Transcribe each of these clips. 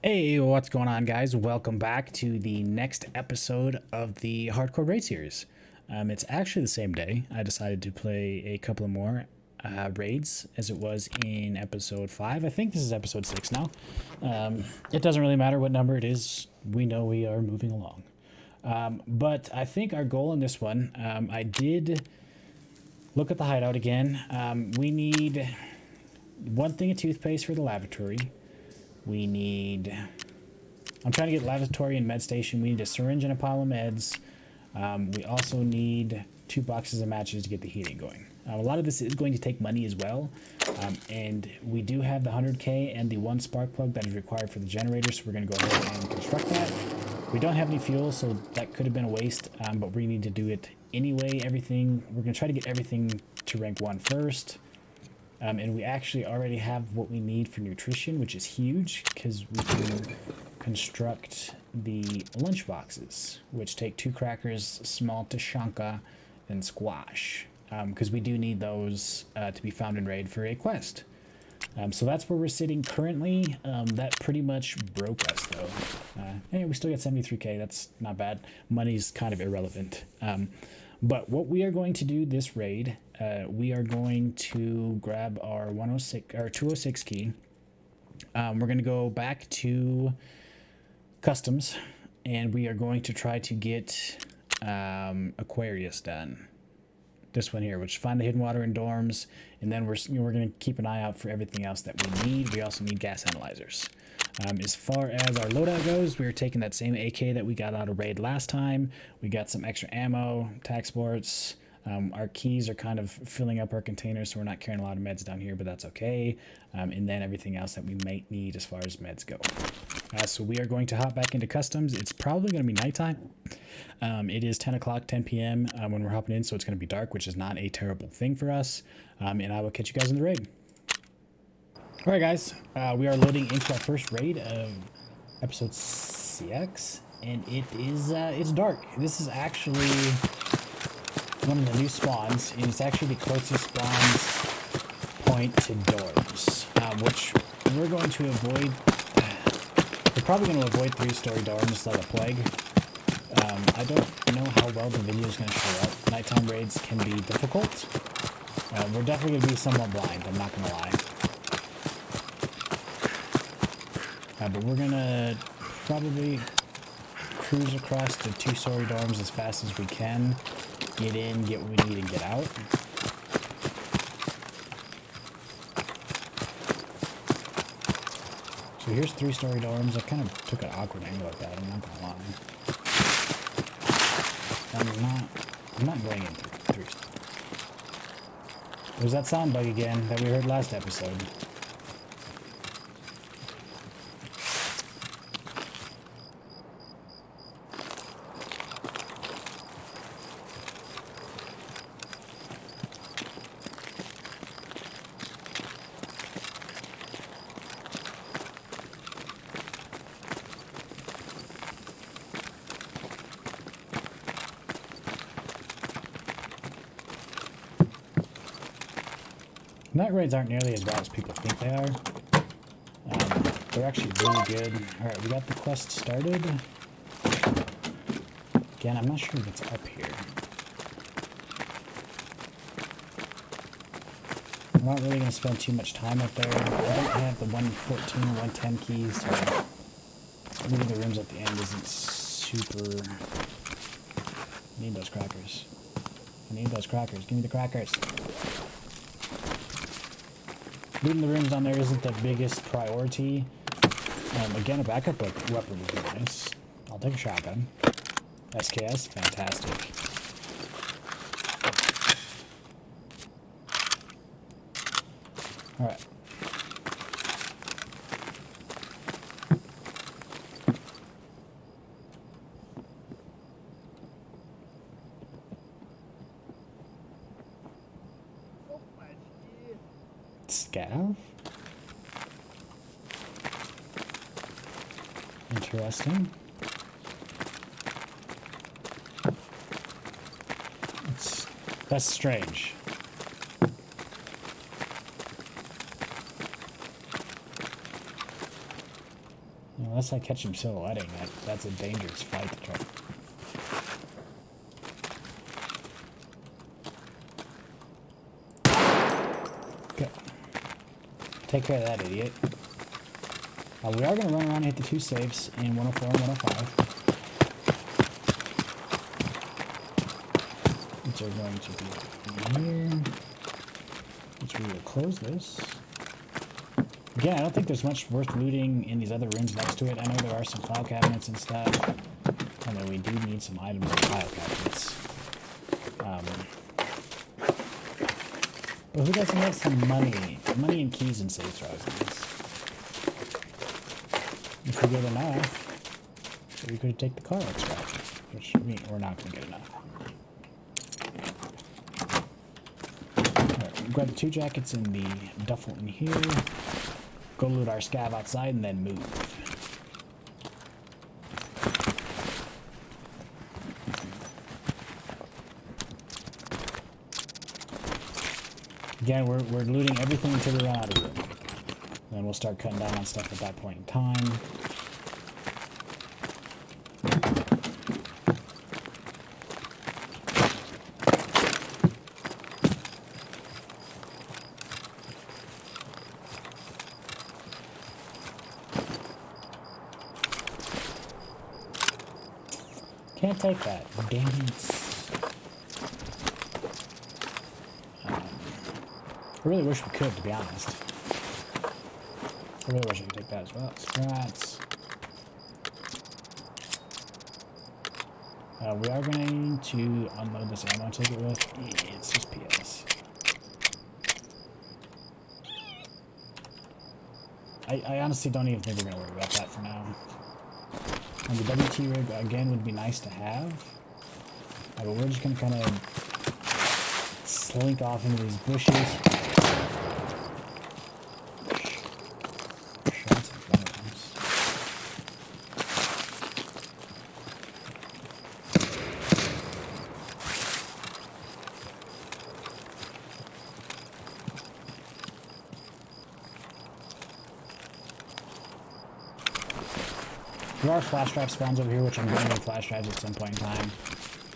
Hey, what's going on, guys? Welcome back to the next episode of the Hardcore Raid series. It's actually the same day. I decided to play a couple of more raids as it was in episode 5. I think this is episode 6 now. It doesn't really matter what number it is. We know we are moving along. But I think our goal in this one, I did look at the hideout again. We need one thing of toothpaste for the lavatory. We need, I'm trying to get lavatory and med station. We need a syringe and a pile of meds. We also need 2 boxes of matches to get the heating going. A lot of this is going to take money as well. And we do have the 100K and the 1 spark plug that is required for the generator. So we're going to go ahead and construct that. We don't have any fuel, so that could have been a waste, but we need to do it anyway. We're going to try to get everything to rank 1 first. And we actually already have what we need for nutrition, which is huge because we can construct the lunch boxes, which take 2 crackers, small tashanka, and squash, because we do need those to be found in raid for a quest. So that's where we're sitting currently. That pretty much broke us, though. Hey, we still got 73K. That's not bad. Money's kind of irrelevant. But what we are going to do this raid, we are going to grab our 206 key. We're going to go back to customs, and we are going to try to get Aquarius done. This one here, which find the hidden water in dorms, and then we're going to keep an eye out for everything else that we need. We also need gas analyzers. As far as our loadout goes, we're taking that same AK that we got out of raid last time. We got some extra ammo, tac sports. Our keys are kind of filling up our containers, so we're not carrying a lot of meds down here, but that's okay. And then everything else that we might need as far as meds go. So we are going to hop back into customs. It's probably going to be nighttime. It is 10 o'clock, 10 p.m. When we're hopping in, so it's going to be dark, which is not a terrible thing for us. And I will catch you guys in the raid. All right, guys, we are loading into our first raid of episode 6, and it's dark. This is actually one of the new spawns, and it's actually the closest spawns point to doors, which we're going to avoid. We're probably going to avoid 3-story dorms like a plague. I don't know how well the video is going to show up. Nighttime raids can be difficult. We're definitely going to be somewhat blind, I'm not going to lie. But we're going to probably cruise across the 2-story dorms as fast as we can. Get in, get what we need, and get out. So here's 3-story dorms. I kind of took an awkward angle at that, I'm not going to lie. I'm not going into 3-story. There's that sound bug again that we heard last episode. Night raids aren't nearly as bad as people think they are. They're actually really good. Alright, we got the quest started. Again, I'm not sure what's up here. I'm not really going to spend too much time up there. I don't have the 114 or 110 keys, so moving the rooms at the end isn't super... I need those crackers. I need those crackers. Give me the crackers. Looting the rooms down there isn't the biggest priority. Again, a backup weapon would be nice. I'll take a shotgun. SKS, fantastic. Alright. Scav? Interesting. That's strange. Unless I catch him silhouetting, that's a dangerous fight to try. Go. Take care of that idiot. We are going to run around and hit the 2 safes in 104 and 105. Which are going to be here. Which we will close this. Again, I don't think there's much worth looting in these other rooms next to it. I know there are some file cabinets and stuff. Although we do need some items in file cabinets. But who doesn't have some money? Money and keys and safes are always nice. If we get enough, we could take the car extraction. Which, I mean, we're not going to get enough. Alright, grab the 2 jackets in the duffel in here. Go loot our scav outside and then move. Again, we're looting everything until we run out of room. Then we'll start cutting down on stuff at that point in time. Can't take that. Damn it. I really wish we could, to be honest. I really wish I could take that as well. Strats. We are going to unload this ammo and take it with. It's just PS. I honestly don't even think we're going to worry about that for now. And the WT rig, again, would be nice to have. But we're just going to kind of slink off into these bushes. Shots in front of us. There are flash drive spawns over here, which I'm going to need flash drives at some point in time.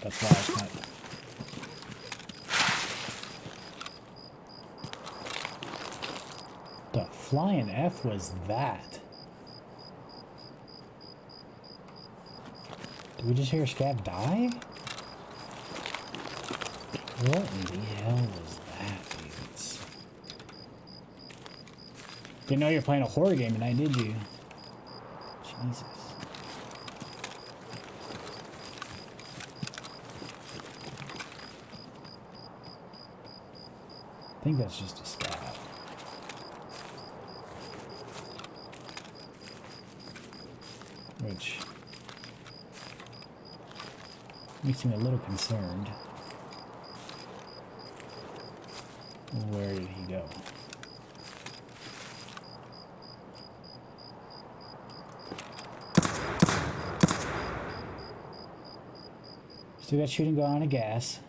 That's why I was kind of... The flying F was that? Did we just hear Scav die? What in the hell was that, dudes? Didn't know you were playing a horror game tonight, did you? Jesus. I think that's just a scav. Which makes me a little concerned. Where did he go? Still got shooting going on a gas.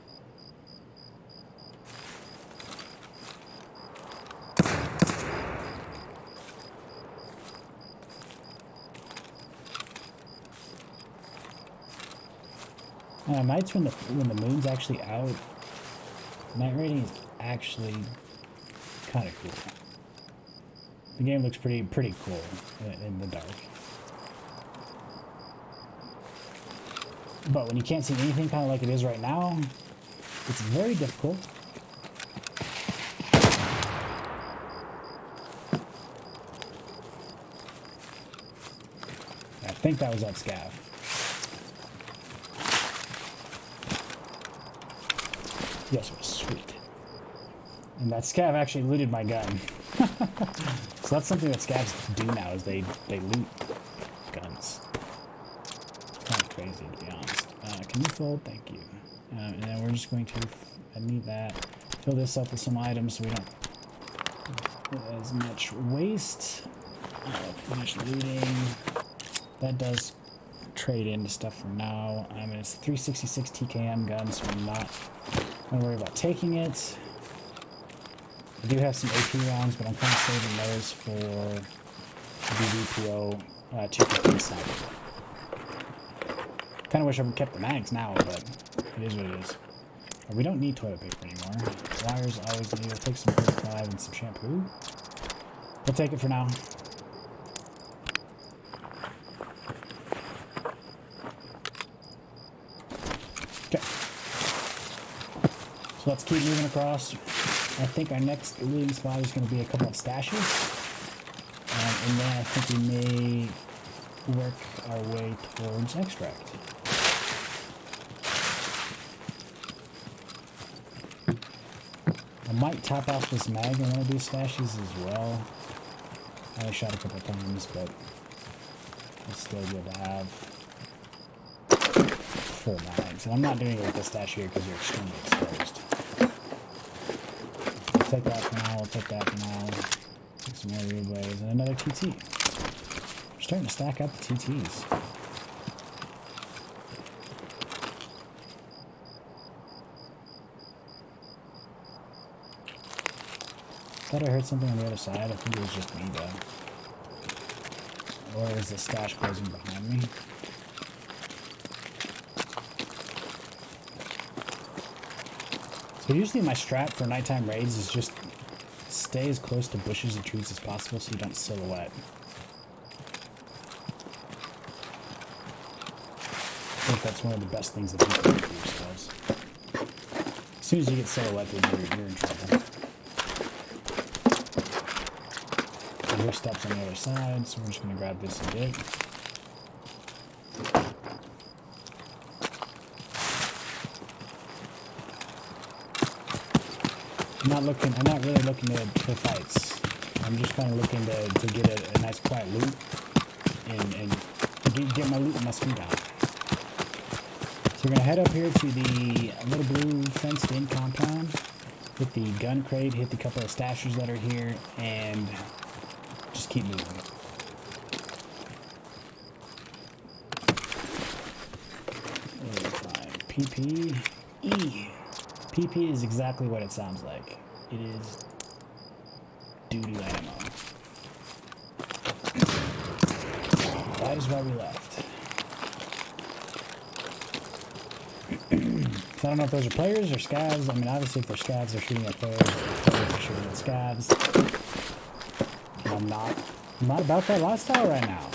Nights when the moon's actually out, night raiding is actually kind of cool. The game looks pretty cool in the dark. But when you can't see anything, kind of like it is right now, it's very difficult. I think that was that scav. Yes, it was sweet. And that scav actually looted my gun. So that's something that scavs do now, is they loot guns. It's kind of crazy, to be honest. Can you fold? Thank you. And then we're just going to, I need that, fill this up with some items so we don't put as much waste. Finish looting. That does trade into stuff for now. I mean, it's a 366 TKM gun, so I'm not going to worry about taking it. I do have some AP rounds, but I'm kind of saving those for the DPO 257. Kind of wish I would kept the mags now, but it is what it is. We don't need toilet paper anymore. Wires always need. We'll take some 45 and some shampoo. We'll take it for now. Okay. So let's keep moving across. I think our next looting spot is going to be a couple of stashes. And then I think we may work our way towards extract. I might top off this mag in one of these stashes as well. I only shot a couple times, but it's still good to have full mags. And I'm not doing it with the stash here because you're extremely exposed. We'll take that for now, we'll take that for now. Take some more relays and another TT. We're starting to stack up the TTs. Thought I heard something on the other side. I think it was just me though. Or is the stash closing behind me? So usually my strat for nighttime raids is just stay as close to bushes and trees as possible so you don't silhouette. I think that's one of the best things that you can do for yourselves. As soon as you get silhouetted, you're in trouble. Your steps on the other side, so we're just going to grab this and dig. I'm not really looking for fights. I'm just kind of looking to get a nice quiet loot and get my loot and my speed down. So we're going to head up here to the little blue fenced in compound, hit the gun crate, hit the couple of stashers that are here, and just keep moving. PPE. PP is exactly what it sounds like. It is duty ammo. That is why we left. So I don't know if those are players or scavs. I mean, obviously if they're scavs, they're shooting at players. If they're players, they're shooting at scavs. I'm not about that lifestyle right now.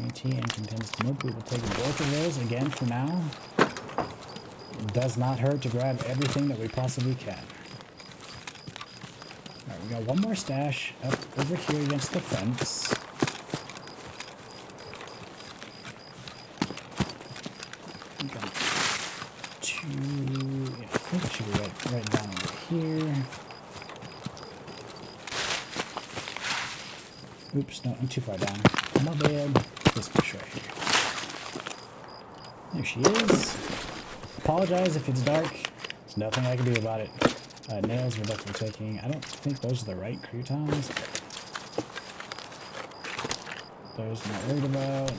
AT and contains smoke. We will take both of those again for now. It does not hurt to grab everything that we possibly can. Alright, we got one more stash up over here against the fence. We got two. Yeah, I think it should be right down over here. Oops, no, I'm too far down. My bad. This bush right here. There she is. Apologize if it's dark. There's nothing I can do about it. Nails we're definitely taking. I don't think those are the right croutons. Those I'm not worried about.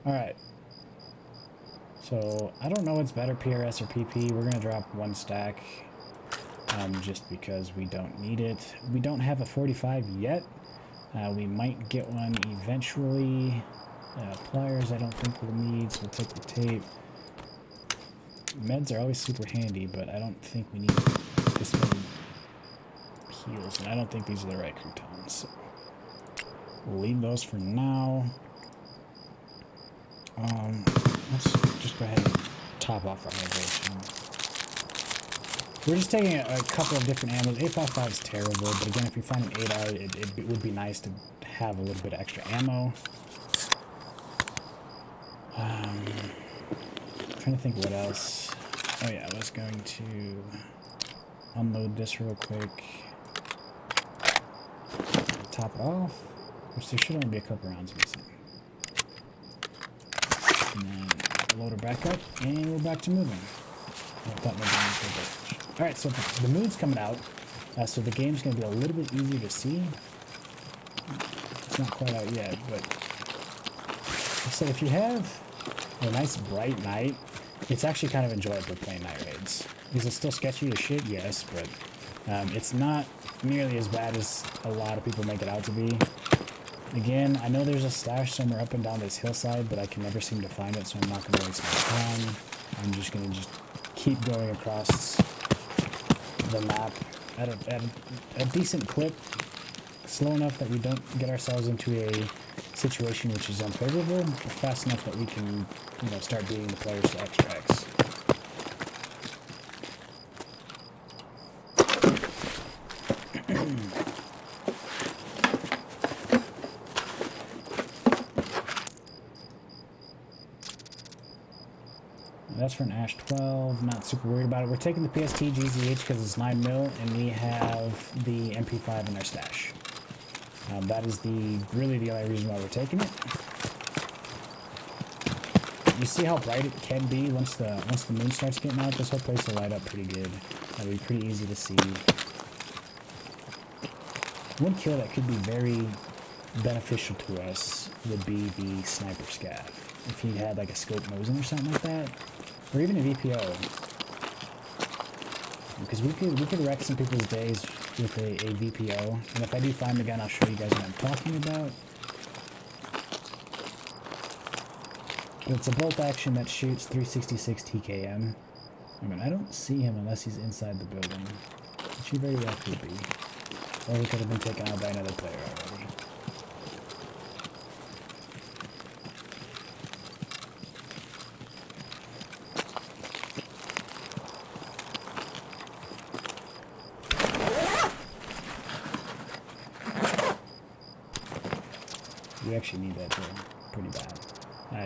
Alright. So, I don't know what's better, PRS or PP. We're going to drop one stack. Just because we don't need it. We don't have a 45 yet. We might get one eventually. Pliers I don't think we'll need, so we'll take the tape. Meds are always super handy, but I don't think we need this many heals, and I don't think these are the right croutons. So we'll leave those for now. Let's just go ahead and top off our hydration. We're just taking a couple of different ammos. 8.55 is terrible, but again, if you find an 8R, it would be nice to have a little bit of extra ammo. Trying to think what else. Oh yeah, I was going to unload this real quick. Top it off, which there should only be a couple rounds missing. And then load her back up, and we're back to moving. Alright, so the moon's coming out, so the game's going to be a little bit easier to see. It's not quite out yet, but I said if you have a nice bright night it's actually kind of enjoyable playing night raids. Is it still sketchy as shit? Yes, but it's not nearly as bad as a lot of people make it out to be. Again, I know there's a stash somewhere up and down this hillside, but I can never seem to find it, so I'm not going to waste my time. I'm just going to keep going across the map at a decent clip, slow enough that we don't get ourselves into a situation which is unfavorable, but fast enough that we can, you know, start beating the players to extracts. That's for an Ash 12, not super worried about it. We're taking the PST GZH because it's 9mm, and we have the MP5 in our stash. That is really the only reason why we're taking it. You see how bright it can be once the moon starts getting out? This whole place will light up pretty good. That'll be pretty easy to see. One kill that could be very beneficial to us would be the sniper scav. If he had like a scope Mosin or something like that. Or even a VPO. Because we could wreck some people's days with a VPO. And if I do find the gun, I'll show you guys what I'm talking about. But it's a bolt action that shoots 366 TKM. I mean, I don't see him unless he's inside the building. Which he very well could be. Or he could have been taken out by another player already. We actually need that too, pretty bad.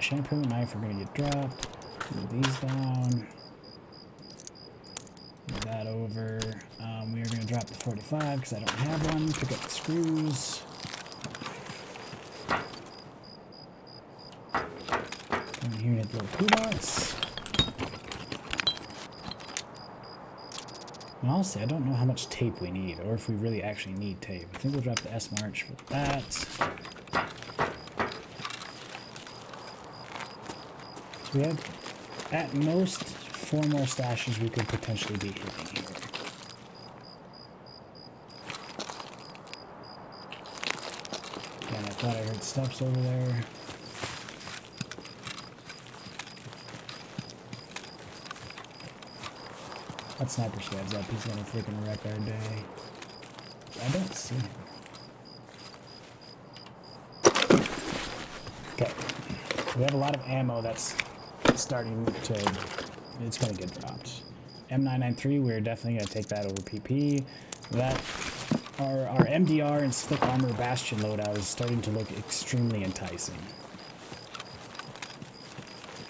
Shampoo and knife are going to get dropped. Move these down. Move that over. We are going to drop the 45 because I don't have one. Pick up the screws. Come in here and hit the little toolbox. And honestly, I don't know how much tape we need, or if we really actually need tape. I think we'll drop the S March for that. We have, at most, 4 more stashes we could potentially be hitting here. Again, I thought I heard steps over there. That sniper scav's up. He's gonna freaking wreck our day. I don't see him. Okay. We have a lot of ammo that's starting to, it's going to get dropped. M993, we're definitely going to take that over PP. That, our MDR and Slick Armor Bastion loadout is starting to look extremely enticing.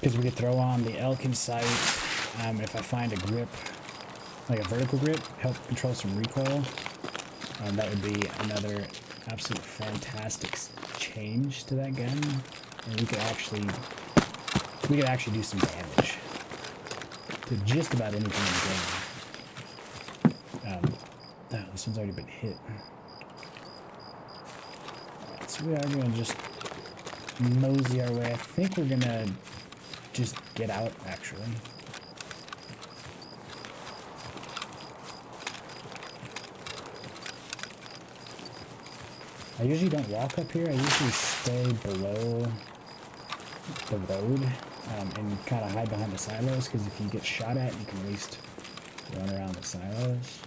Because we could throw on the Elk in sight. If I find a grip, like a vertical grip, help control some recoil. That would be another absolute fantastic change to that gun. And we could actually do some damage to just about anything in the game. Oh, this one's already been hit. Alright, so we are going to just mosey our way. I think we're going to just get out, actually. I usually don't walk up here. I usually stay below the road and kind of hide behind the silos, because if you get shot at, you can at least run around the silos.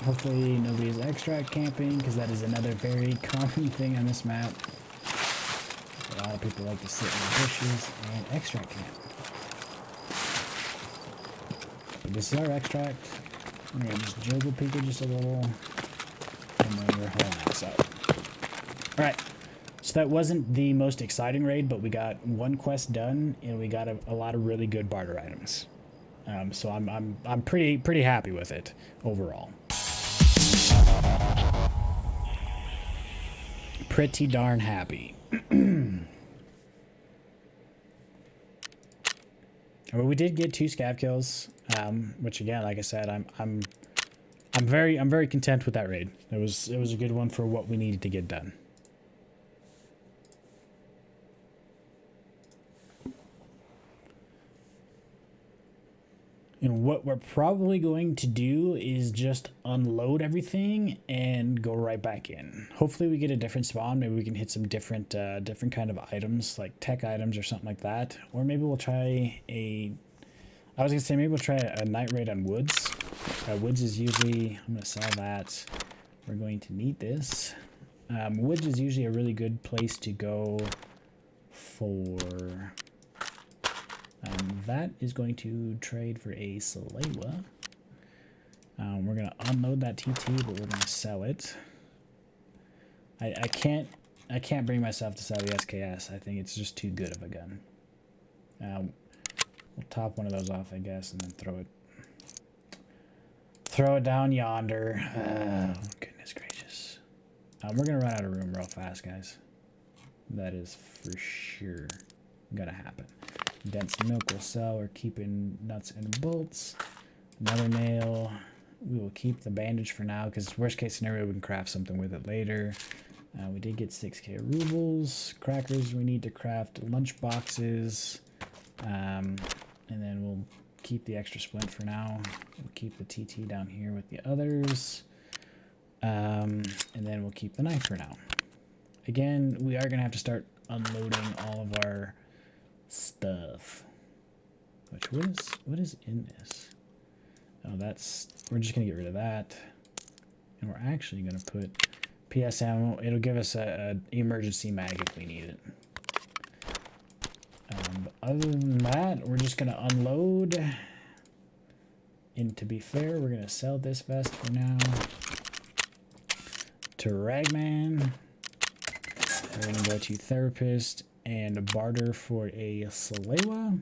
Hopefully nobody's extract camping, because that is another very common thing on this map. A lot of people like to sit in the bushes and extract camp. But this is our extract. We're going to just jiggle people just a little, and then we're hauling ass out. Alright, so that wasn't the most exciting raid, but we got one quest done, and we got a lot of really good barter items. So I'm pretty happy with it overall. Pretty darn happy. Well, we did get 2 scav kills, which again, like I said, I'm very content with that raid. It was a good one for what we needed to get done. And what we're probably going to do is just unload everything and go right back in. Hopefully we get a different spawn. Maybe we can hit some different different kind of items, like tech items or something like that. Or maybe we'll try I was gonna say maybe we'll try a night raid on woods. Woods is usually, I'm gonna sell that. We're going to need this. Woods is usually a really good place to go for... that is going to trade for a Salewa. We're going to unload that TT, but we're going to sell it. I can't bring myself to sell the SKS. I think it's just too good of a gun. We'll top one of those off, I guess, and then throw it down yonder. Oh, goodness gracious. We're going to run out of room real fast, guys. That is for sure going to happen. Dense milk will sell. We're keeping nuts and bolts. Another nail. We will keep the bandage for now because worst case scenario we can craft something with it later. We did get 6k rubles. Crackers we need to craft lunch boxes. And then we'll keep the extra splint for now. We'll keep the TT down here with the others. And then we'll keep the knife for now. Again, we are going to have to start unloading all of our stuff. Which, what is in this? Oh, we're just gonna get rid of that, and we're actually gonna put PS ammo. It'll give us a emergency mag if we need it. But other than that, we're just gonna unload. And to be fair, we're gonna sell this vest for now to Ragman. We're gonna go to Therapist and barter for a Salewa.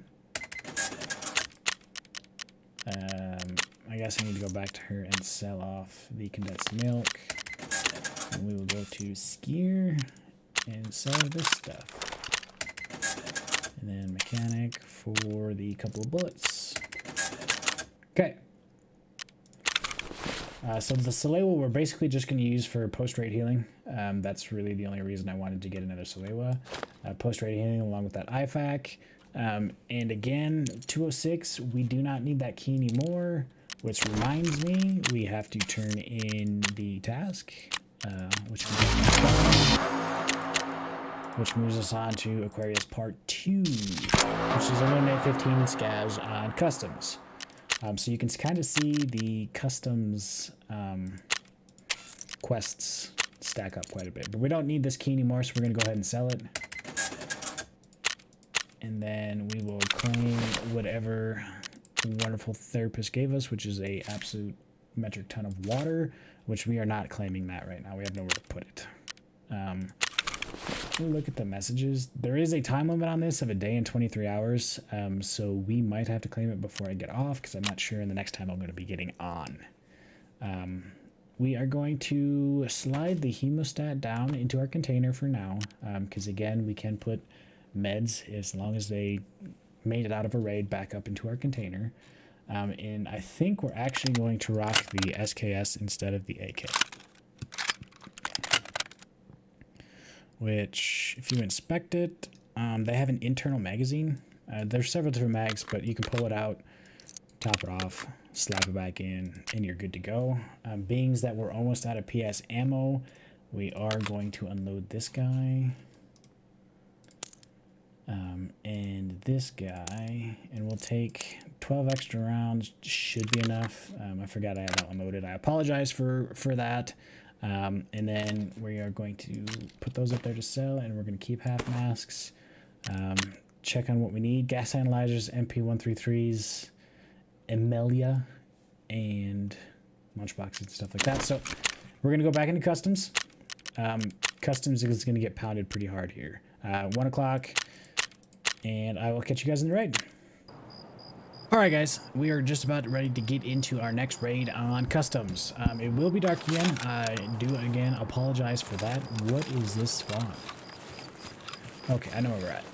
I guess I need to go back to her and sell off the condensed milk. And we will go to Skier and sell this stuff. And then mechanic for the couple of bullets. Okay. So the Salewa we're basically just going to use for post-raid healing. That's really the only reason I wanted to get another Salewa. Post-raid healing along with that IFAK. And again, 206, we do not need that key anymore. Which reminds me, we have to turn in the task, which moves us on to Aquarius Part 2, which is eliminate 15 scavs on customs. So you can kind of see the customs quests stack up quite a bit. But we don't need this key anymore, so we're going to go ahead and sell it. And then we will claim whatever wonderful therapist gave us, which is a absolute metric ton of water, which we are not claiming that right now. We have nowhere to put it. Look at the messages. There is a time limit on this of a day and 23 hours, so we might have to claim it before I get off because I'm not sure in the next time I'm going to be getting on. We are going to slide the hemostat down into our container for now, because again, we can put meds as long as they made it out of a raid back up into our container. And I think we're actually going to rock the SKS instead of the AK. Which, if you inspect it, they have an internal magazine. There's several different mags, but you can pull it out, top it off, slap it back in, and you're good to go. Being that we're almost out of PS ammo, we are going to unload this guy. And this guy, and we'll take 12 extra rounds, should be enough. I forgot I had that unloaded. I apologize for that. And then we are going to put those up there to sell, and we're going to keep half masks. Check on what we need: gas analyzers, MP133s, Emelia, and lunchboxes and stuff like that. So we're going to go back into customs. Customs is going to get pounded pretty hard here. 1 o'clock. And I will catch you guys in the raid. Alright guys, we are just about ready to get into our next raid on customs. It will be dark again. I do again apologize for that. What is this spawn? Okay, I know where we're at.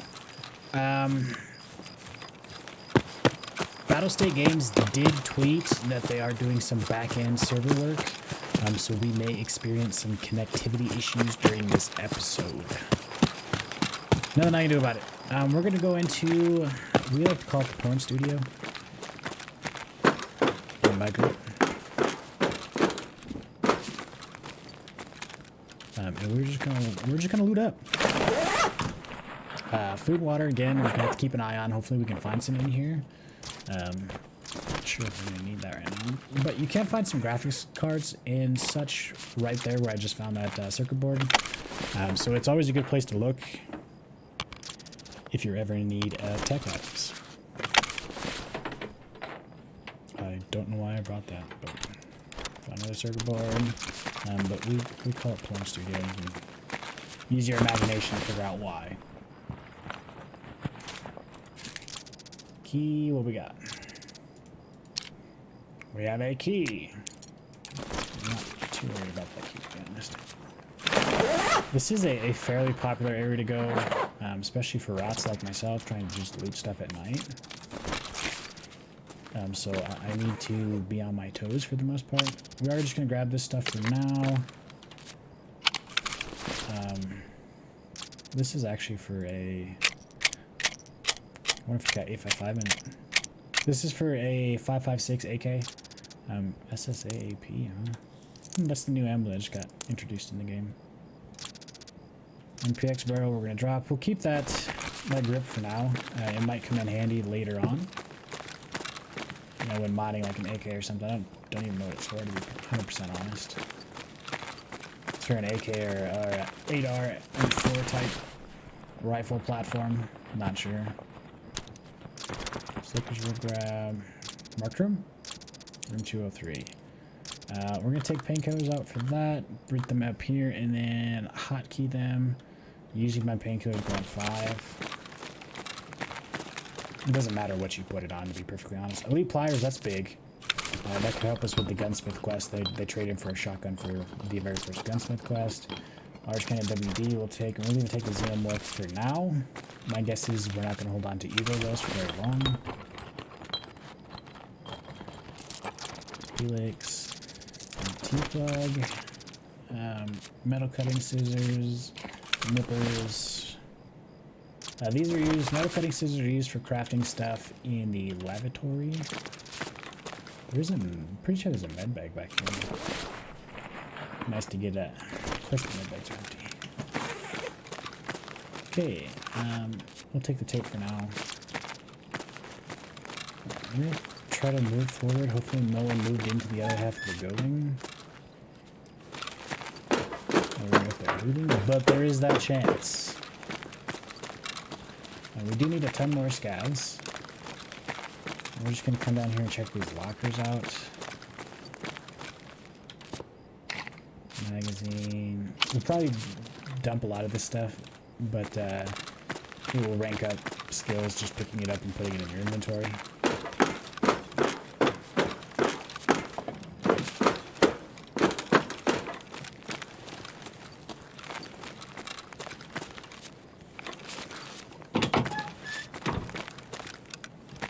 Battlestate Games did tweet that they are doing some back-end server work. So we may experience some connectivity issues during this episode. Nothing I can do about it. We're going to go into, we like to call it the porn studio. bike route. And we're just gonna loot up. Food, water, again, we're gonna have to keep an eye on. Hopefully we can find some in here. Not sure if we're gonna need that right now. But you can find some graphics cards and such right there where I just found that circuit board. So it's always a good place to look if you're ever in need of tech items. I don't know why I brought that, but found another circuit board. But we call it Porn Studio. You can use your imagination to figure out why. Key, what we got? We have a key. I'm not too worried about that key, to be honest. This is a fairly popular area to go, especially for rats like myself trying to just loot stuff at night. So I need to be on my toes for the most part. We are just going to grab this stuff for now. This is actually for a... I wonder if it's got 855 in it. This is for a 556 AK. SSAAP, huh? That's the new emblem that just got introduced in the game. MPX barrel we're going to drop. We'll keep that grip for now. It might come in handy later on. You know, when modding like an AK or something. I don't even know what it's for, to be 100% honest. It's for an AK or 8R M4 type rifle platform. Not sure. Slippers will grab. Marked room? Room 203. We're going to take painkillers out for that. Bring them up here and then hotkey them. Using my painkillers going 5. It doesn't matter what you put it on, to be perfectly honest. Elite pliers, that's big. That could help us with the gunsmith quest. They traded for a shotgun for the very first gunsmith quest. Large cannon WD we'll take. We're going to take the xenomorph for now. My guess is we're not going to hold on to either of those for very long. Helix, T-plug, metal cutting scissors, nippers. These are used, metal cutting scissors are used for crafting stuff in the lavatory. I'm pretty sure there's a med bag back here. Nice to get that. Of course the med bags are empty. Okay, we'll take the tape for now. I'm gonna try to move forward. Hopefully no one moved into the other half of the building. I don't know if they're moving, but there is that chance. We do need a ton more scavs. We're just going to come down here and check these lockers out. Magazine. We'll probably dump a lot of this stuff, but it will rank up skills just picking it up and putting it in your inventory.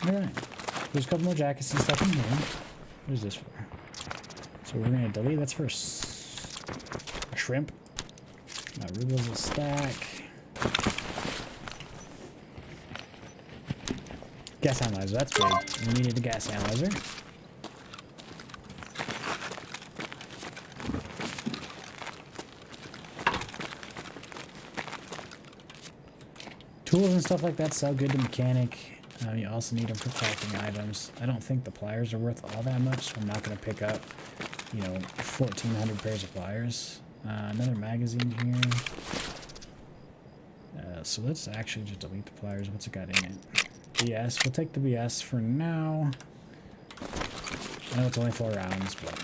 Alright, there's a couple more jackets and stuff in here. What is this for? So we're going to delete, that's for a shrimp. Rubles will stack. Gas analyzer, that's big. We needed a gas analyzer. Tools and stuff like that sell good to mechanic. You also need them for crafting items. I don't think the pliers are worth all that much, so I'm not going to pick up, 1,400 pairs of pliers. Another magazine here. So let's actually just delete the pliers. What's it got in it? BS. We'll take the BS for now. I know it's only 4 rounds, but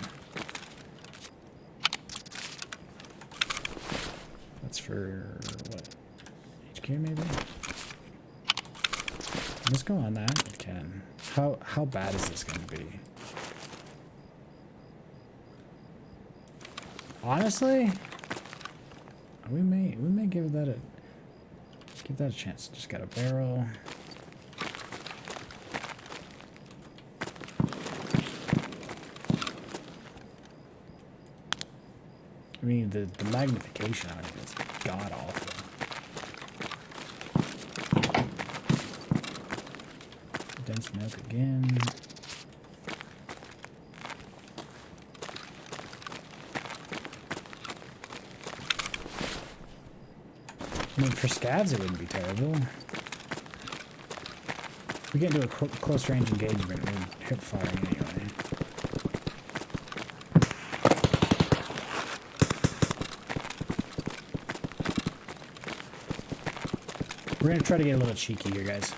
that's for what? HQ maybe? Let's go on that. It can. How bad is this going to be? Honestly, we may give that a chance. Just got a barrel. I mean, the magnification on it is god awful. Dense milk again. I mean, for scavs, it wouldn't be terrible. If we get into a close range engagement, we're hip firing anyway. We're gonna try to get a little cheeky here, guys.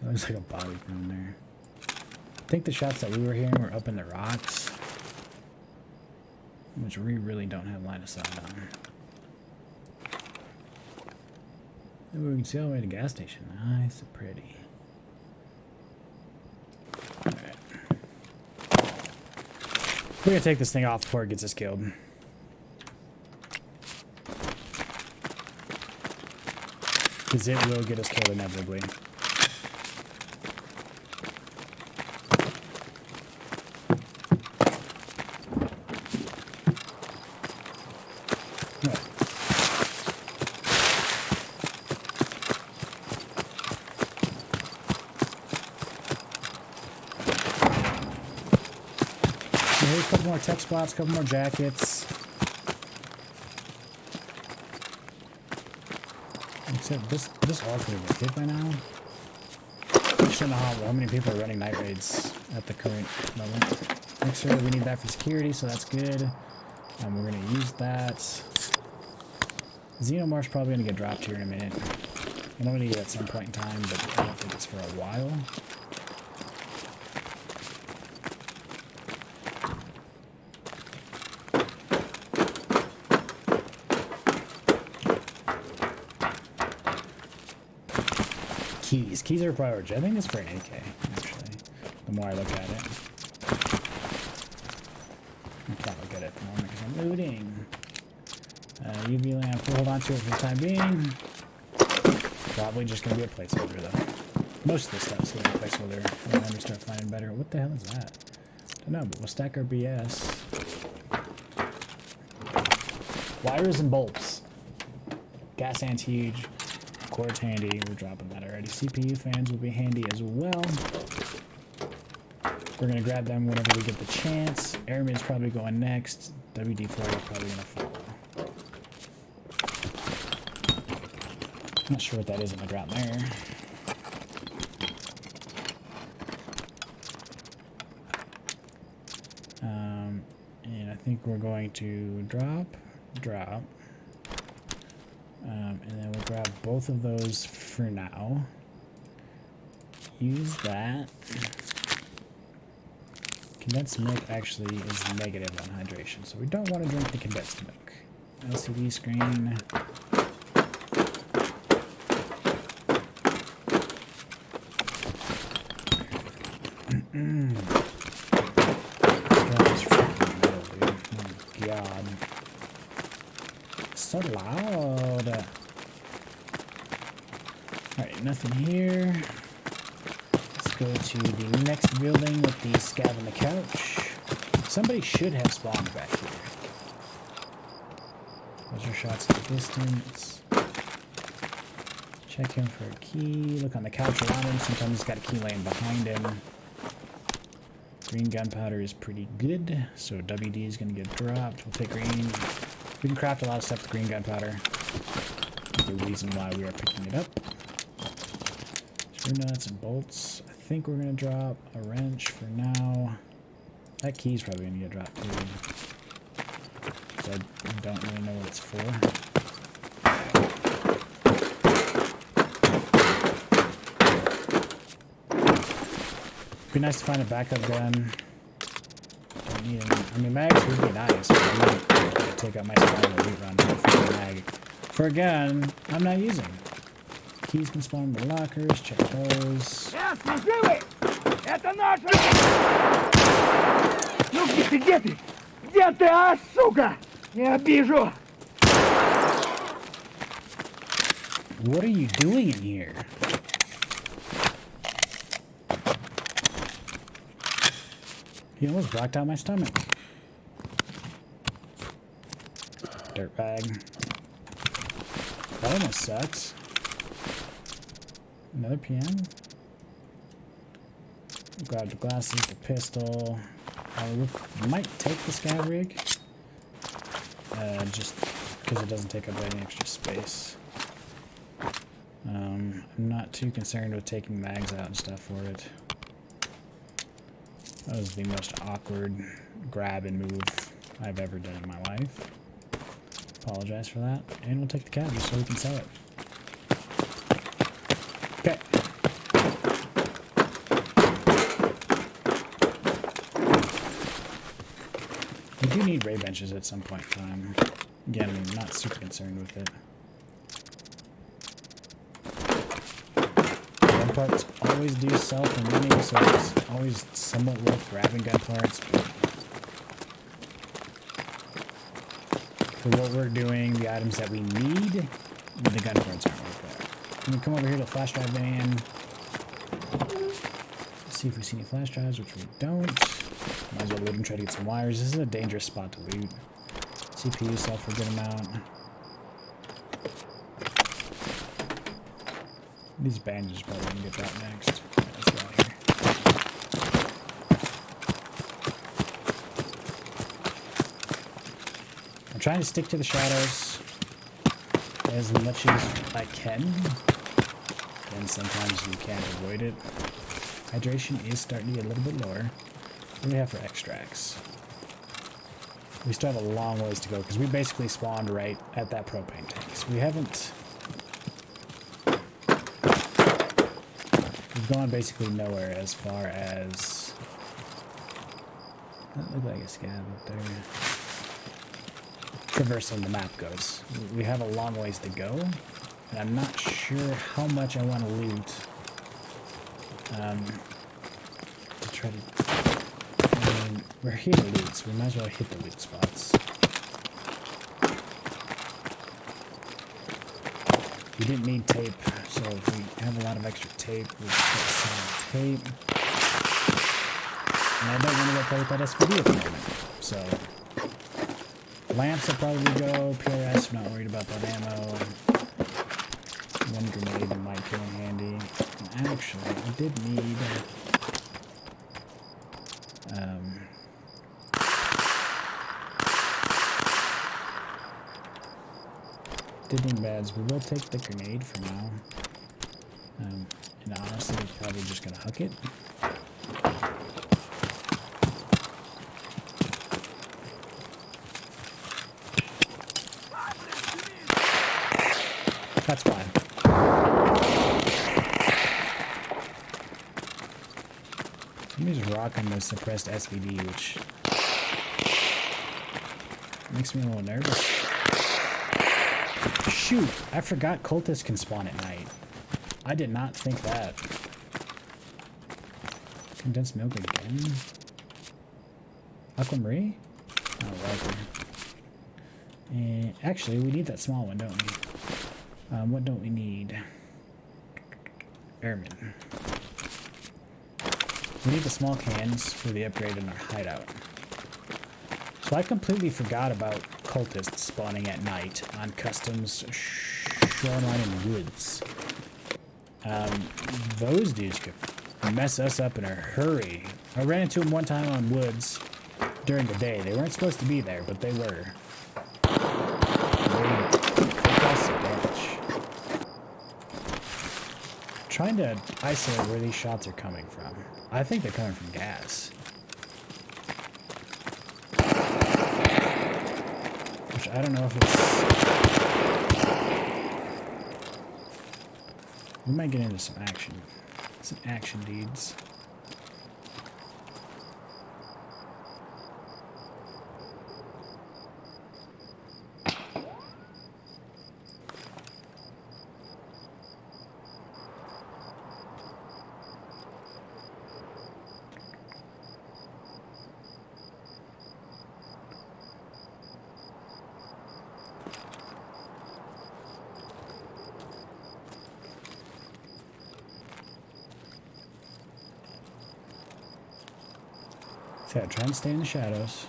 That looks like a body from there. I think the shots that we were hearing were up in the rocks, which we really don't have line of sight on. Ooh, we can see all the way to the gas station. Nice and pretty. Alright. We're gonna take this thing off before it gets us killed. Because it will get us killed inevitably. Here's a couple more tech spots, a couple more jackets. Except this all could have been hit by now. I just don't know how many people are running night raids at the current level. Next server, we need that for security, so that's good. We're gonna use that. Xenomar's probably gonna get dropped here in a minute. I know we need it at some point in time, but I don't think it's for a while. Keys are a priority. I think it's for an AK, actually, the more I look at it. I can't look at it at the moment because I'm looting. UV lamp, we'll hold on to it for the time being. Probably just going to be a placeholder, though. Most of this stuff's going to be a placeholder when we start finding better. What the hell is that? Don't know, but we'll stack our BS. Wires and bolts. Gas ant's huge. Cord's handy. We're dropping that already. CPU fans will be handy as well. We're going to grab them whenever we get the chance. Airman's probably going next. WD-40 is probably going to follow. Not sure what that is on the ground there. And I think we're going to drop. And then we'll grab both of those for now. Use that. Condensed milk actually is negative on hydration, so we don't want to drink the condensed milk. LCD screen. God. So loud. Alright, nothing here. Let's go to the next building with the scav on the couch. Somebody should have spawned back here. Those are shots at a distance. Check him for a key. Look on the couch around him. Sometimes he's got a key laying behind him. Green gunpowder is pretty good, so WD is going to get dropped. We'll take green. We can craft a lot of stuff with green gunpowder. That's the reason why we are picking it up. Screw nuts and bolts. I think we're going to drop a wrench for now. That key's probably going to get dropped too. So I don't really know what it's for. Be nice to find a backup gun. Don't need any. I mean, mags would be nice, but I might take out my spiral loot run for a mag. For a gun, I'm not using. Keys can spawn in the lockers. Check those. Это наша! Ну где ты? Где ты, а, сука? Не обижу! What are you doing in here? He almost blocked out my stomach. Dirtbag. That almost sucks. Another PM. Grab the glasses, the pistol. We might take the scav rig. Just because it doesn't take up any extra space. I'm not too concerned with taking mags out and stuff for it. That was the most awkward grab and move I've ever done in my life. Apologize for that. And we'll take the cab just so we can sell it. Okay. We do need ray benches at some point in time. Again, I'm not super concerned with it. Gun parts always do sell for money, so it's always somewhat worth grabbing gun parts. But for what we're doing, the items that we need, the gun parts aren't worth it. I'm gonna come over here to the flash drive van. See if we see any flash drives, which we don't. Might as well loot and try to get some wires. This is a dangerous spot to loot. CPU sell for a good amount. These bandages probably gonna get that next. Yeah, let's go out here. I'm trying to stick to the shadows as much as I can. And sometimes you can't avoid it. Hydration is starting to get a little bit lower. What do we have for extracts? We still have a long ways to go because we basically spawned right at that propane tank. So we haven't... We've gone basically nowhere as far as... That looked like a scab up there. Traversing the map goes. We have a long ways to go. And I'm not sure how much I want to loot. To try to... we're here to loot, so we might as well hit the loot spots. We didn't need tape, so if we have a lot of extra tape, we'll just get some tape. And I don't want to go play with that SVD at the moment, so... Lamps will probably go, PRS, I'm not worried about that ammo. One grenade might come in handy. And actually, I did need... Dipping beds. We will take the grenade for now. And honestly, we're probably just gonna hook it. That's fine. Somebody's rocking the suppressed SVD, which makes me a little nervous. Shoot, I forgot cultists can spawn at night. I did not think that. Condensed milk again? Aquamarine? Oh, Riker. Actually, we need that small one, don't we? What don't we need? Airman. We need the small cans for the upgrade in our hideout. So I completely forgot about cultists spawning at night on customs shoreline and woods. Those dudes could mess us up in a hurry. I ran into them one time on woods during the day. They weren't supposed to be there, but they were. They took us a bunch. Trying to isolate where these shots are coming from. I think they're coming from gas. Which I don't know if it's... We might get into some action. Some action deeds. So yeah, trying to stay in the shadows.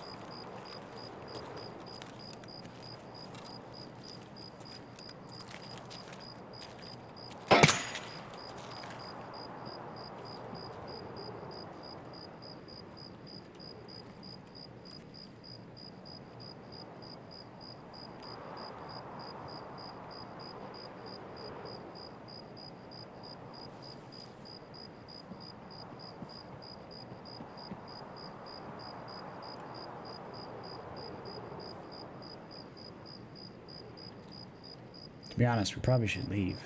To be honest, we probably should leave.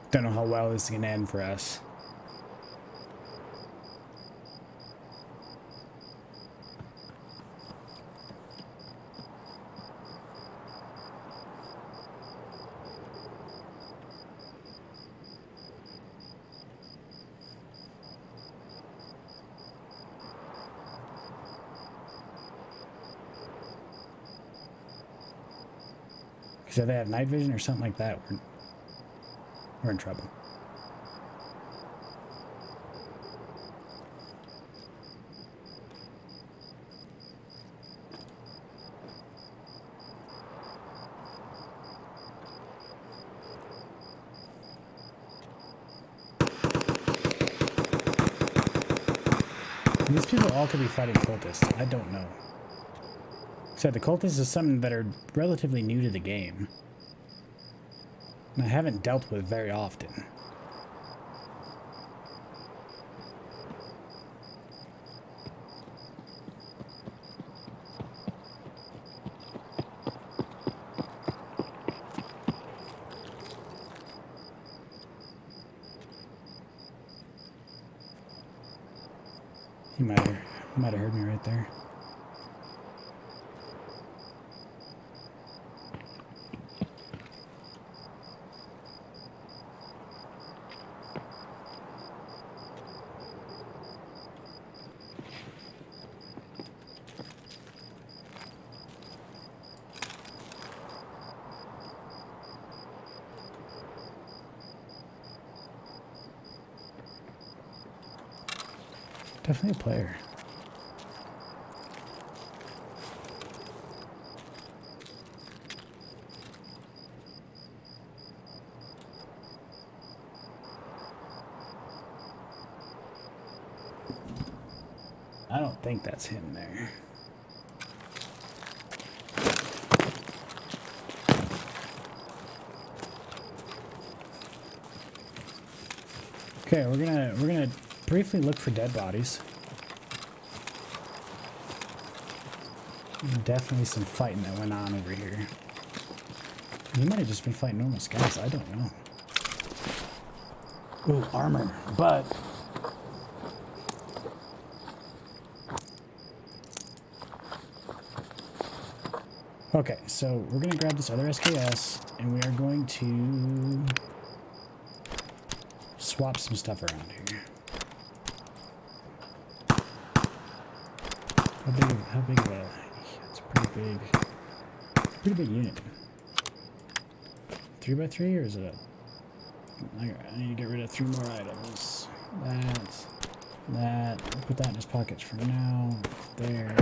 Don't know how well this is going to end for us. Because if they have night vision or something like that, we're in trouble. These people all could be fighting cultists. I don't know. So the cultists is something that are relatively new to the game. And I haven't dealt with very often. He might have heard me right there. Definitely a player. I don't think that's him there. Okay, we're gonna briefly look for dead bodies. Definitely some fighting that went on over here. He might have just been fighting normal scouts. I don't know. Ooh, armor, but okay, so we're gonna grab this other SKS and we are going to swap some stuff around here. How big of a, it's a pretty big unit. 3x3 or is it a, I need to get rid of 3 more items. That, put that in his pockets for now. There,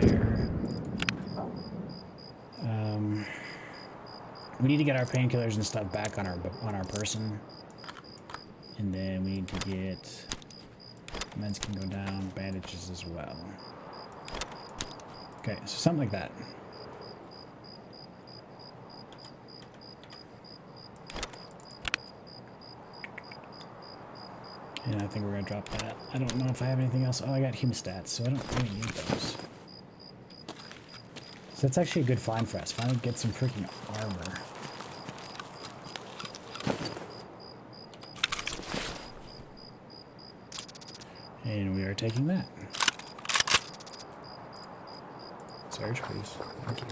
there. We need to get our painkillers and stuff back on our person. And then we need to get meds can go down, bandages as well. Okay, so something like that. And I think we're gonna drop that. I don't know if I have anything else. Oh, I got hemostats, so I don't really need those. So that's actually a good find for us. Finally get some freaking armor. And we are taking that. Search, please. Thank you.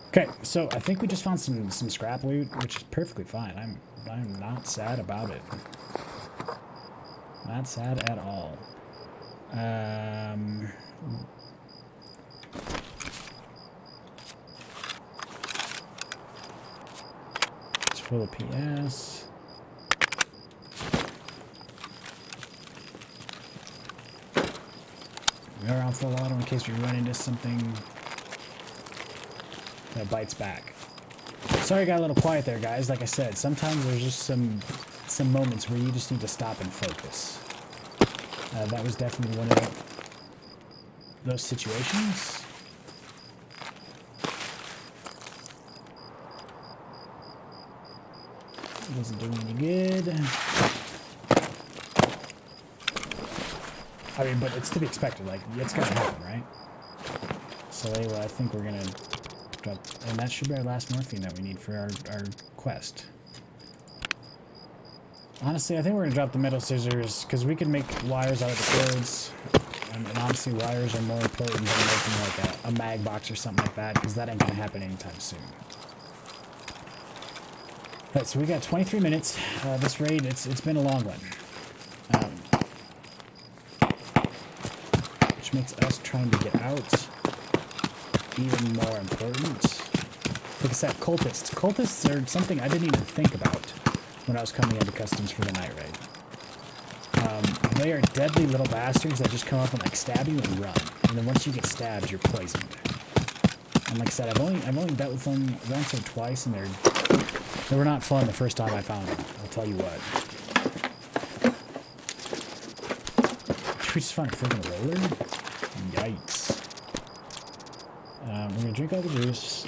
Okay, so I think we just found some scrap loot, which is perfectly fine. I'm I'm not sad about it. Not sad at all. It's full of PS. We are on full auto in case we run into something that bites back. Sorry I got a little quiet there, guys. Like I said, sometimes there's just some moments where you just need to stop and focus. That was definitely one of those situations. It doesn't do any good. I mean, but it's to be expected. Like, it's gonna happen, right? So anyway, I think we're gonna drop, and that should be our last morphine that we need for our quest. Honestly, I think we're gonna drop the metal scissors because we can make wires out of the clothes. And honestly, wires are more important than making like a mag box or something like that, because that ain't gonna happen anytime soon. Alright, so we got 23 minutes. This raid, it's been a long one. Which makes us trying to get out even more important. Like I said, cultists. Cultists are something I didn't even think about when I was coming into customs for the night raid. They are deadly little bastards that just come up and like stab you and run. And then once you get stabbed, you're poisoned. And like I said, I've only dealt with them once or twice, and they were not fun the first time I found them. I'll tell you what. Should we just find a freaking roller? Yikes. We're gonna drink all the juice.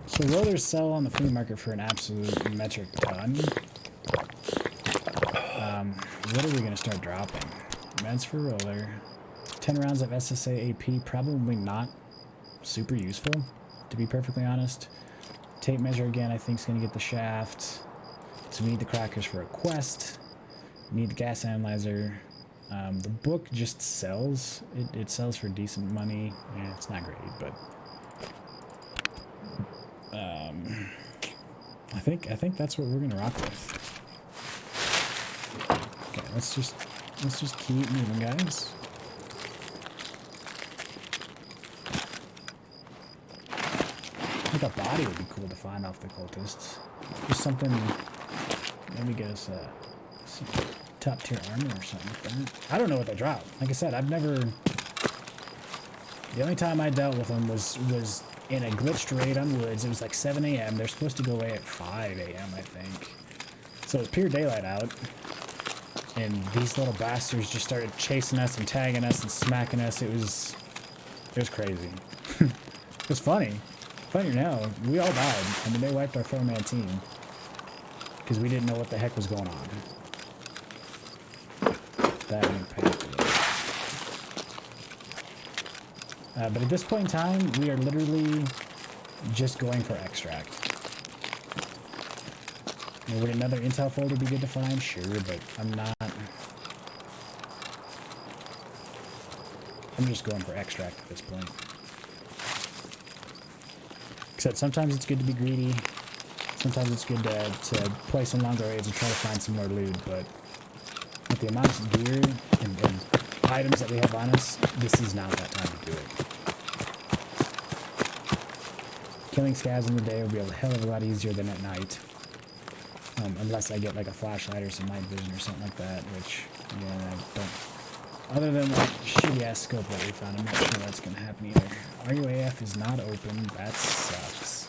So rollers sell on the flea market for an absolute metric ton. What are we gonna start dropping? Meds for roller. 10 rounds of SSA AP, probably not super useful, to be perfectly honest. Tape measure again, I think is gonna get the shaft. So we need the crackers for a quest. We need the gas analyzer. The book just sells. It sells for decent money. Yeah, it's not great, but I think that's what we're gonna rock with. Okay, let's just keep moving, guys. I think a body would be cool to find off the cultists. Just something, maybe get us some top tier armor or something like that. I don't know what they drop. Like I said, I've never. The only time I dealt with them was in a glitched raid on woods. It was like 7 a.m. They're supposed to go away at 5 a.m. I think. So it was pure daylight out, and these little bastards just started chasing us and tagging us and smacking us. It was crazy. It was funny. Funnier now, we all died. I mean, they wiped our 4-man team because we didn't know what the heck was going on. That ain't painful. But at this point in time, we are literally just going for extract. Would another intel folder be good to find? Sure, but I'm not. I'm just going for extract at this point. Except sometimes it's good to be greedy. Sometimes it's good to play some longer raids and try to find some more loot, but with the amount of gear and items that we have on us, this is not that time to do it. Killing scavs in the day will be a hell of a lot easier than at night. Unless I get like a flashlight or some night vision or something like that, which, yeah, I don't. Other than that shitty ass scope that we found, I'm not sure that's gonna happen either. RUAF is not open, that sucks.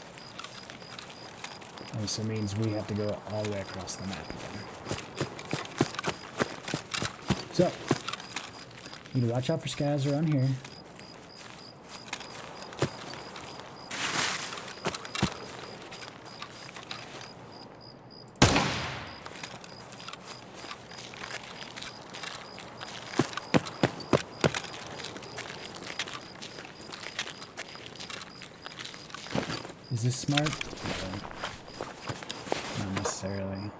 Also means we have to go all the way across the map again. So, need to watch out for scavs around here. Is this smart? No. Not necessarily.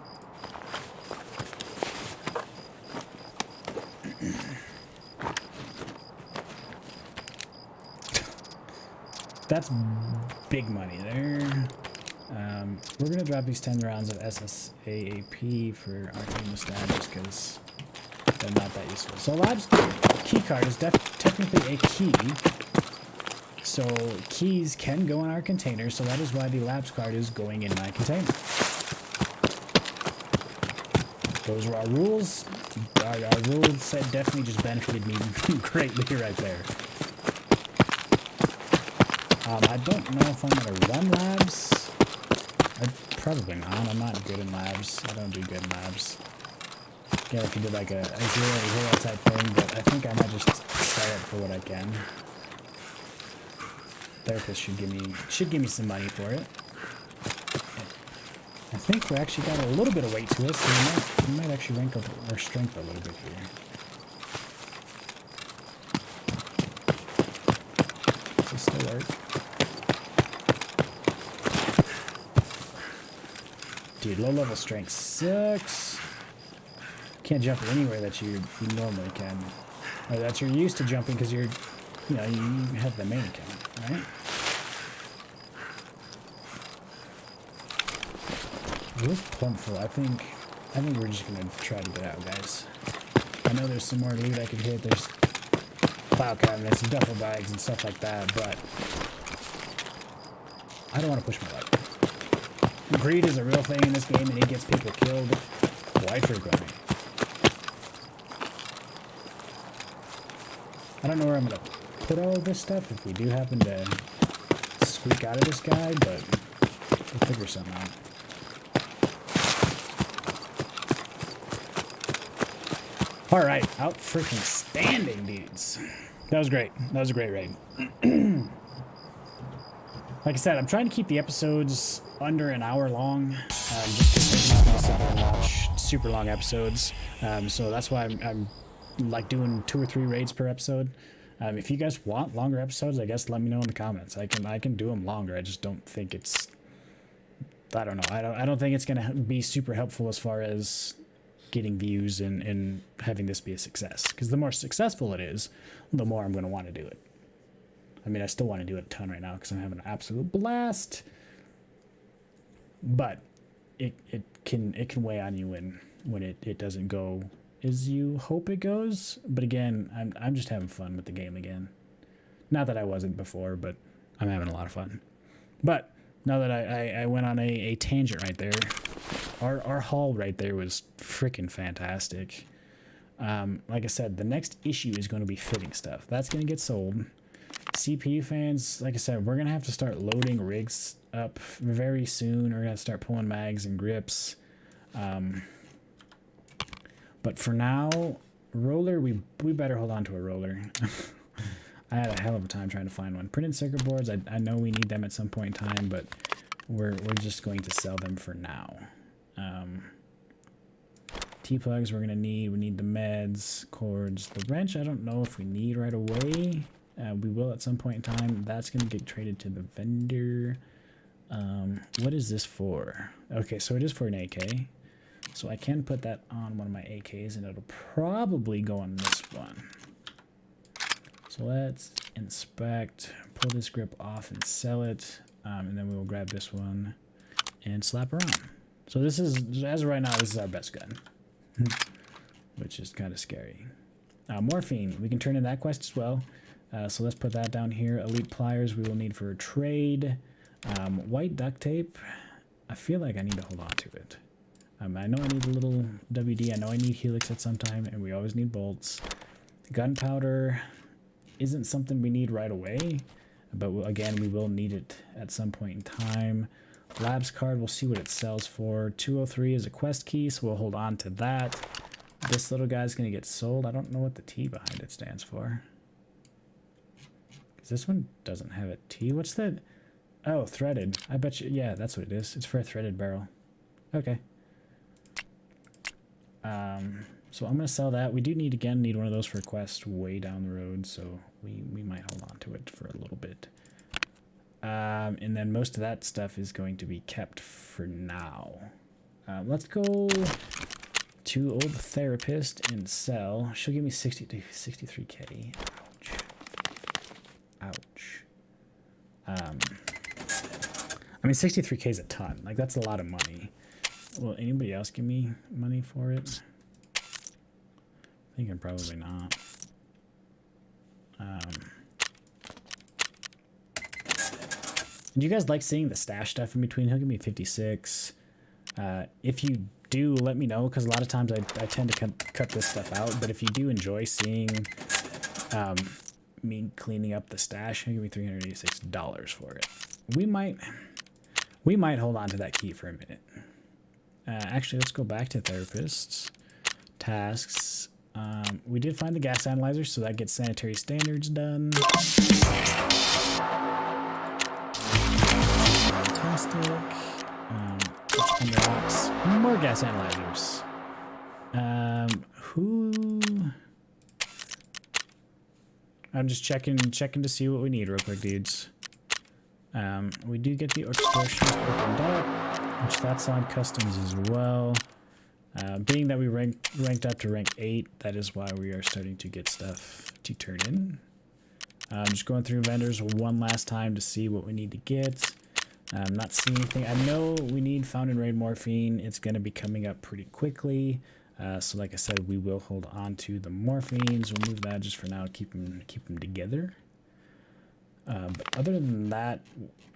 That's big money there. We're going to drop these 10 rounds of SSAAP for our aim stat just because they're not that useful. So labs key card is technically a key. So keys can go in our container, so that is why the labs card is going in my container. Those are our rules. Our rules set definitely just benefited me greatly right there. I don't know if I'm going to run labs. Probably not. I'm not good in labs. I don't do good in labs. Yeah, if you did like a 0 type thing, but I think I might just try it for what I can. Therapist should give me some money for it. I think we actually got a little bit of weight to us, so we might actually rank up our strength a little bit here. Does this still work? Dude, low level strength sucks. Can't jump anywhere that you normally can, or that you're used to jumping because you have the main account, right? This plumpful, I think we're just gonna try to get out, guys. I know there's some more loot I could hit. There's file cabinets and duffel bags and stuff like that, but I don't want to push my luck. Greed is a real thing in this game, and it gets people killed quite frequently. I don't know where I'm gonna put all of this stuff if we do happen to squeak out of this guy, but we'll figure something out. All right, out freaking standing, dudes. That was great. That was a great raid. Like I said, I'm trying to keep the episodes under an hour long, just because I'm not gonna sit there and watch super long episodes. So that's why I'm like doing 2 or 3 raids per episode. If you guys want longer episodes, I guess let me know in the comments. I can do them longer. I just don't think it's. I don't know. I don't think it's gonna be super helpful as far as getting views and having this be a success. Because the more successful it is, the more I'm gonna want to do it. I mean, I still want to do it a ton right now because I'm having an absolute blast. But it can weigh on you when it doesn't go as you hope it goes. But again, I'm just having fun with the game again. Not that I wasn't before, but I'm having a lot of fun. But now that I went on a tangent right there, our haul right there was freaking fantastic. Like I said, the next issue is going to be fitting stuff. That's going to get sold. CPU fans, like I said, we're going to have to start loading rigs up very soon. We're going to start pulling mags and grips. But for now, roller, we better hold on to a roller. I had a hell of a time trying to find one. Printed circuit boards, I know we need them at some point in time, but we're just going to sell them for now. T-plugs we're going to need. We need the meds, cords. The wrench I don't know if we need right away. We will at some point in time. That's going to get traded to the vendor. What is this for? Okay, so it is for an AK. So I can put that on one of my AKs, and it'll probably go on this one. So let's inspect, pull this grip off and sell it, and then we will grab this one and slap her on. So this is, as of right now, this is our best gun, which is kind of scary. Morphine, we can turn in that quest as well. So let's put that down here. Elite pliers we will need for a trade. White duct tape, I feel like I need to hold on to it. I know I need a little WD. I know I need helix at some time, and we always need bolts. Gunpowder isn't something we need right away, but again, we will need it at some point in time. Labs card, we'll see what it sells for. 203 is a quest key, so we'll hold on to that. This little guy's going to get sold. I don't know what the T behind it stands for. This one doesn't have a T. What's that? Oh, threaded. I bet you. Yeah, that's what it is. It's for a threaded barrel. Okay. So I'm gonna sell that. We do need one of those for a quest way down the road, so we might hold on to it for a little bit. And then most of that stuff is going to be kept for now. Let's go to old therapist and sell. She'll give me 63K. Ouch. I mean, 63K is a ton. Like, that's a lot of money. Will anybody else give me money for it? Thinking probably not. Do you guys like seeing the stash stuff in between? He'll give me 56. If you do, let me know, because a lot of times I tend to cut this stuff out. But if you do enjoy seeing me cleaning up the stash, he'll give me $386 for it. We might hold on to that key for a minute. Actually, let's go back to therapists. Tasks. We did find the gas analyzer, so that gets sanitary standards done. Fantastic. Unlocks more gas analyzers. Who? I'm just checking to see what we need real quick, dudes. We do get the extortionist opened up, which that's on customs as well. Being that we ranked up to rank 8, that is why we are starting to get stuff to turn in. I'm just going through vendors one last time to see what we need to get. I'm not seeing anything. I know we need found and raid morphine. It's going to be coming up pretty quickly. So like I said, we will hold on to the morphines. We'll move that just for now to keep them together. But other than that,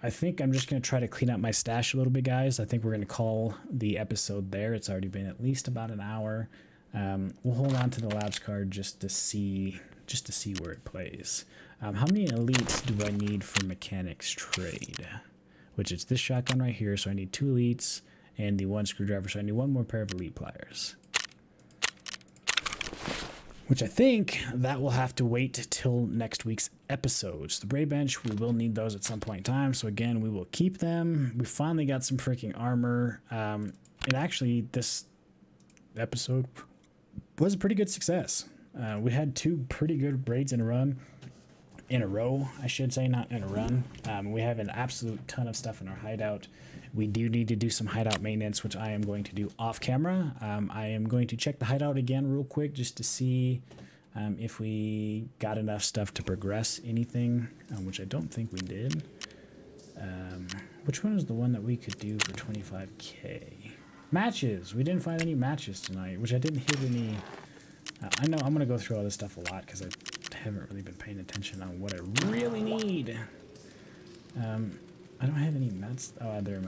I think I'm just going to try to clean up my stash a little bit, guys. I think we're going to call the episode there. It's already been at least about an hour. We'll hold on to the labs card just to see where it plays. How many elites do I need for mechanics trade? Which is this shotgun right here, so I need 2 elites and the 1 screwdriver, so I need 1 more pair of elite pliers. Which I think that will have to wait till next week's episodes. The Brave Bench, we will need those at some point in time, so again, we will keep them. We finally got some freaking armor. And actually, this episode was a pretty good success. We had 2 pretty good raids in a row, I should say, not in a run. We have an absolute ton of stuff in our hideout. We do need to do some hideout maintenance, which I am going to do off camera. I am going to check the hideout again real quick just to see if we got enough stuff to progress anything, which I don't think we did. Which one is the one that we could do for 25K? Matches! We didn't find any matches tonight, which I didn't hit any... I know I'm going to go through all this stuff a lot because I haven't really been paying attention on what I really need. I don't have any meds. Oh, they're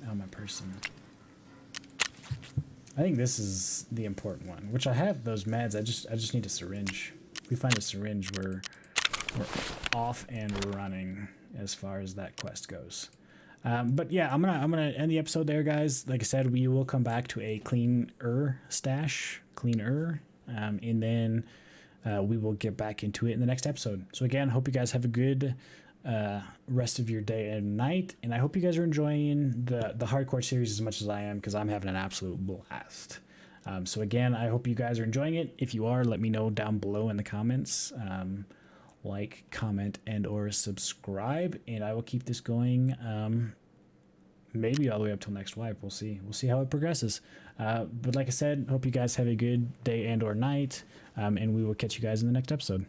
on my person. I think this is the important one, which I have those meds. I just need a syringe. If we find a syringe, we're off and running as far as that quest goes. But yeah, I'm gonna end the episode there, guys. Like I said, we will come back to a cleaner stash, and then we will get back into it in the next episode. So again, hope you guys have a good rest of your day and night, and I hope you guys are enjoying the hardcore series as much as I am, because I'm having an absolute blast. So again, I hope you guys are enjoying it. If you are, let me know down below in the comments. Like, comment, and or subscribe, and I will keep this going maybe all the way up till next wipe. We'll see how it progresses. But like I said, hope you guys have a good day and or night, and we will catch you guys in the next episode.